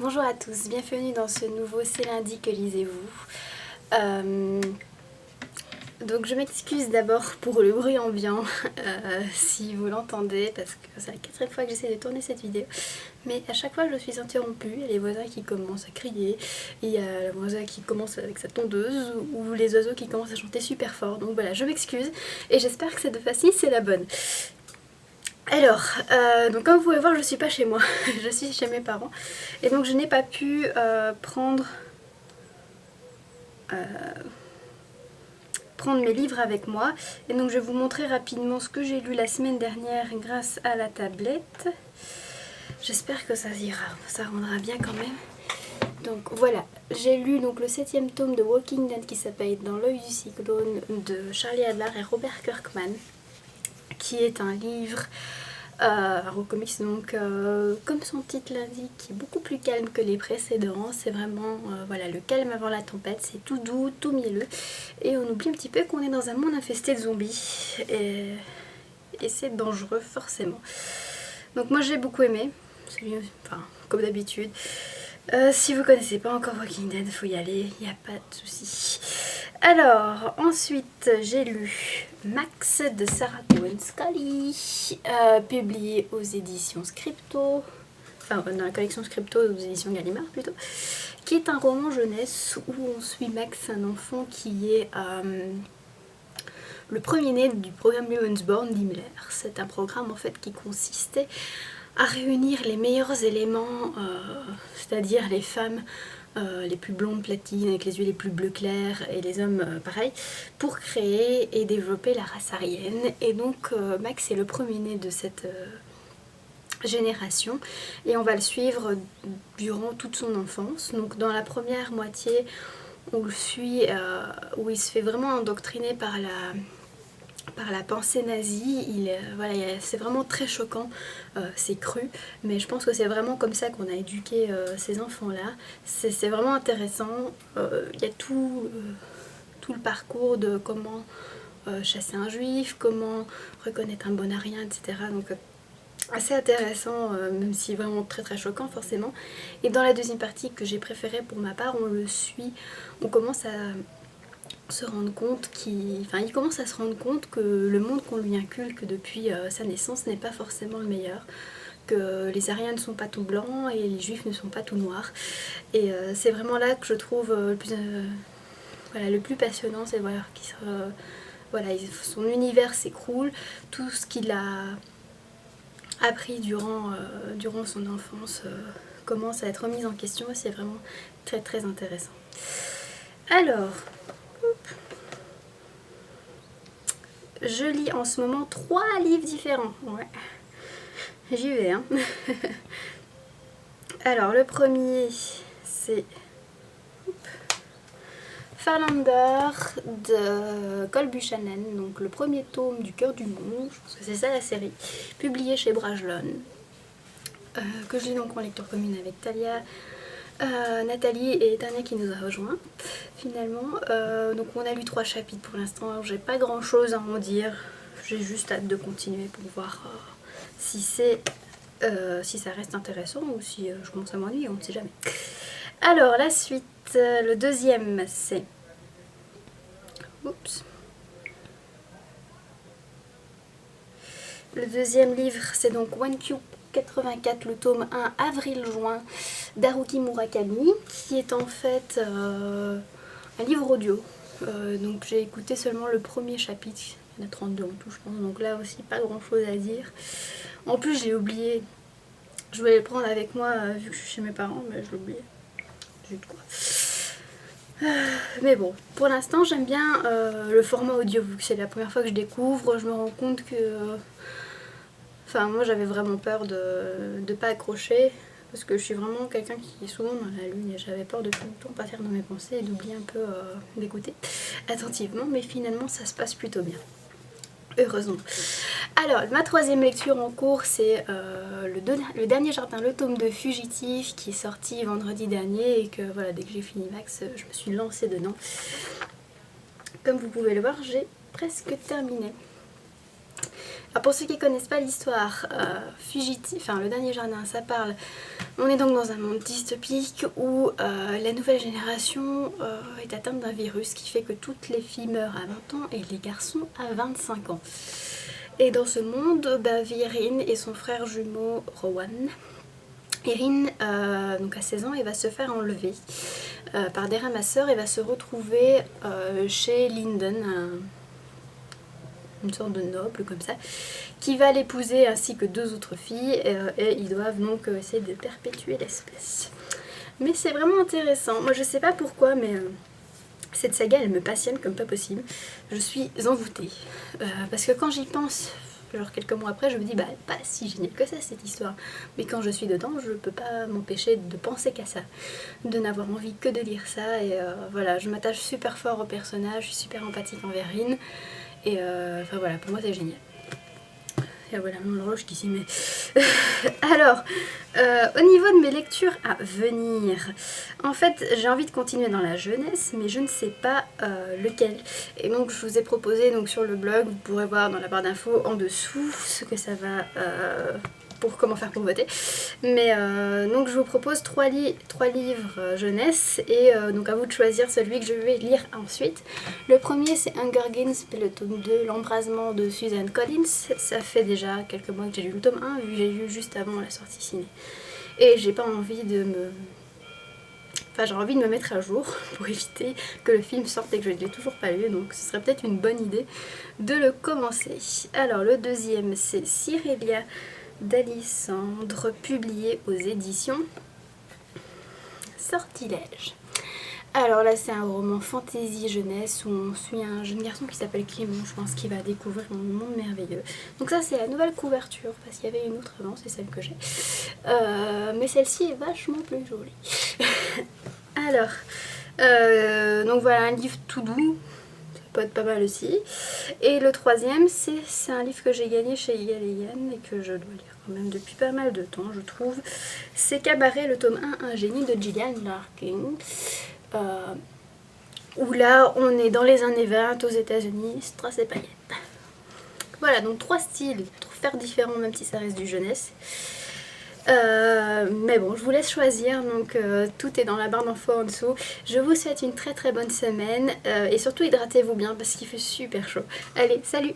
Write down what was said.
Bonjour à tous, bienvenue dans ce nouveau C'est lundi que lisez-vous. Donc je m'excuse d'abord pour le bruit ambiant, si vous l'entendez, parce que c'est la 4e fois que j'essaie de tourner cette vidéo. Mais à chaque fois je suis interrompue, il y a les voisins qui commencent à crier, il y a le voisin qui commence avec sa tondeuse, ou les oiseaux qui commencent à chanter super fort. Donc voilà, je m'excuse, et j'espère que cette fois-ci c'est la bonne. Alors, donc comme vous pouvez voir, je suis pas chez moi, je suis chez mes parents. Et donc je n'ai pas pu prendre mes livres avec moi. Et donc je vais vous montrer rapidement ce que j'ai lu la semaine dernière grâce à la tablette. J'espère que ça ira, ça rendra bien quand même. Donc voilà, j'ai lu donc le 7e tome de Walking Dead qui s'appelle Dans l'œil du cyclone de Charlie Adler et Robert Kirkman, qui est un livre un comics donc comme son titre l'indique, qui est beaucoup plus calme que les précédents. C'est vraiment voilà, le calme avant la tempête, c'est tout doux, tout mielleux, et on oublie un petit peu qu'on est dans un monde infesté de zombies, et c'est dangereux forcément. Donc moi j'ai beaucoup aimé, enfin comme d'habitude. Si vous connaissez pas encore Walking Dead, faut y aller, il n'y a pas de souci. Alors, ensuite, j'ai lu Max de Sarah Cohen Scully, publié aux éditions Scripto, enfin dans la collection Scripto aux éditions Gallimard plutôt, qui est un roman jeunesse où on suit Max, un enfant qui est le premier-né du programme Lebensborn d'Himmler. C'est un programme en fait qui consistait à réunir les meilleurs éléments, c'est-à-dire les femmes les plus blondes platines avec les yeux les plus bleus clairs et les hommes pareil, pour créer et développer la race aryenne. Et donc Max est le premier-né de cette génération, et on va le suivre durant toute son enfance. Donc dans la première moitié, on le suit où il se fait vraiment endoctriner par la pensée nazie. Voilà, c'est vraiment très choquant, c'est cru, mais je pense que c'est vraiment comme ça qu'on a éduqué ces enfants-là. C'est vraiment intéressant. Il y a tout le parcours de comment chasser un juif, comment reconnaître un bon arien, etc. Donc assez intéressant, même si vraiment très très choquant forcément. Et dans la deuxième partie que j'ai préférée pour ma part, on le suit, on commence à se rendre compte il commence à se rendre compte que le monde qu'on lui inculque depuis sa naissance n'est pas forcément le meilleur, que les Aryens ne sont pas tout blancs et les Juifs ne sont pas tout noirs. Et c'est vraiment là que je trouve le plus passionnant, c'est voilà, son univers s'écroule, tout ce qu'il a appris durant son enfance commence à être remis en question, et c'est vraiment très très intéressant. Alors, je lis en ce moment 3 livres différents. Ouais. J'y vais, hein. Alors, le premier, c'est Farlander de Cole Buchanan, donc le premier tome du Cœur du Monde, je pense que c'est ça la série, publié chez Brajlon, que je lis donc en lecture commune avec Talia, Nathalie et Tania qui nous a rejoint finalement. Donc on a lu 3 chapitres pour l'instant, j'ai pas grand chose à en dire, j'ai juste hâte de continuer pour voir si ça reste intéressant ou si je commence à m'ennuyer, on ne sait jamais. Alors la suite, le deuxième c'est... Oups. Le deuxième livre c'est donc One Q 84, le tome 1, avril-juin, d'Haruki Murakami, qui est en fait un livre audio. Donc j'ai écouté seulement le premier chapitre, il y en a 32 en tout je pense, donc là aussi pas grand chose à dire. En plus j'ai oublié, je voulais le prendre avec moi vu que je suis chez mes parents, mais je l'ai oublié. Zut quoi. Mais bon, pour l'instant j'aime bien le format audio, vu que c'est la première fois que je découvre, je me rends compte que... Enfin, moi j'avais vraiment peur de ne pas accrocher, parce que je suis vraiment quelqu'un qui est souvent dans la lune, et j'avais peur de tout le temps pas faire dans mes pensées et d'oublier un peu d'écouter attentivement, mais finalement ça se passe plutôt bien. Heureusement. Alors, ma troisième lecture en cours, c'est le dernier jardin, le tome de Fugitif, qui est sorti vendredi dernier, et que voilà, dès que j'ai fini Max, je me suis lancée dedans. Comme vous pouvez le voir, j'ai presque terminé. Alors pour ceux qui ne connaissent pas l'histoire, Fugitif, enfin le dernier jardin, ça parle On est donc dans un monde dystopique où la nouvelle génération est atteinte d'un virus qui fait que toutes les filles meurent à 20 ans et les garçons à 25 ans. Et dans ce monde, vit Erin et son frère jumeau Rowan. Erin donc à 16 ans et va se faire enlever par des ramasseurs et va se retrouver chez Lyndon, une sorte de noble comme ça, qui va l'épouser ainsi que 2 autres filles et ils doivent donc essayer de perpétuer l'espèce. Mais c'est vraiment intéressant. Moi je sais pas pourquoi mais cette saga elle me passionne comme pas possible. Je suis envoûtée parce que quand j'y pense, genre quelques mois après, je me dis bah pas si génial que ça cette histoire. Mais quand je suis dedans, je peux pas m'empêcher de penser qu'à ça, de n'avoir envie que de lire ça et voilà, je m'attache super fort au personnage, je suis super empathique envers Rin et enfin voilà, pour moi c'est génial. Et voilà mon horloge qui s'y met. Alors, au niveau de mes lectures à venir, en fait j'ai envie de continuer dans la jeunesse mais je ne sais pas lequel. Et donc je vous ai proposé donc sur le blog, vous pourrez voir dans la barre d'infos en dessous ce que ça va... pour comment faire pour voter. Mais donc je vous propose 3 livres jeunesse et donc à vous de choisir celui que je vais lire ensuite. Le premier c'est Hunger Games, le tome 2, l'embrasement de Suzanne Collins. Ça fait déjà quelques mois que j'ai lu le tome 1 vu que j'ai lu juste avant la sortie ciné. Et j'ai pas envie de me... Enfin j'ai envie de me mettre à jour pour éviter que le film sorte et que je ne l'ai toujours pas lu, donc ce serait peut-être une bonne idée de le commencer. Alors le deuxième c'est Cyrélia d'Alissandre, publié aux éditions Sortilège. Alors là c'est un roman fantasy jeunesse où on suit un jeune garçon qui s'appelle Clément, je pense qu'il va découvrir un monde merveilleux. Donc ça c'est la nouvelle couverture parce qu'il y avait une autre avant, c'est celle que j'ai. Mais celle-ci est vachement plus jolie. Alors, donc voilà un livre tout doux. Peut être pas mal aussi. Et le troisième, c'est un livre que j'ai gagné chez Egal et Yann et que je dois lire quand même depuis pas mal de temps, je trouve. C'est Cabaret, le tome 1, Un génie de Gillian Larkin. Où là, on est dans les années 20 aux États-Unis, strass et paillettes. Voilà, donc 3 styles pour faire différents, même si ça reste du jeunesse. Mais bon, je vous laisse choisir, donc tout est dans la barre d'infos en dessous. Je vous souhaite une très très bonne semaine et surtout hydratez-vous bien parce qu'il fait super chaud. Allez, salut!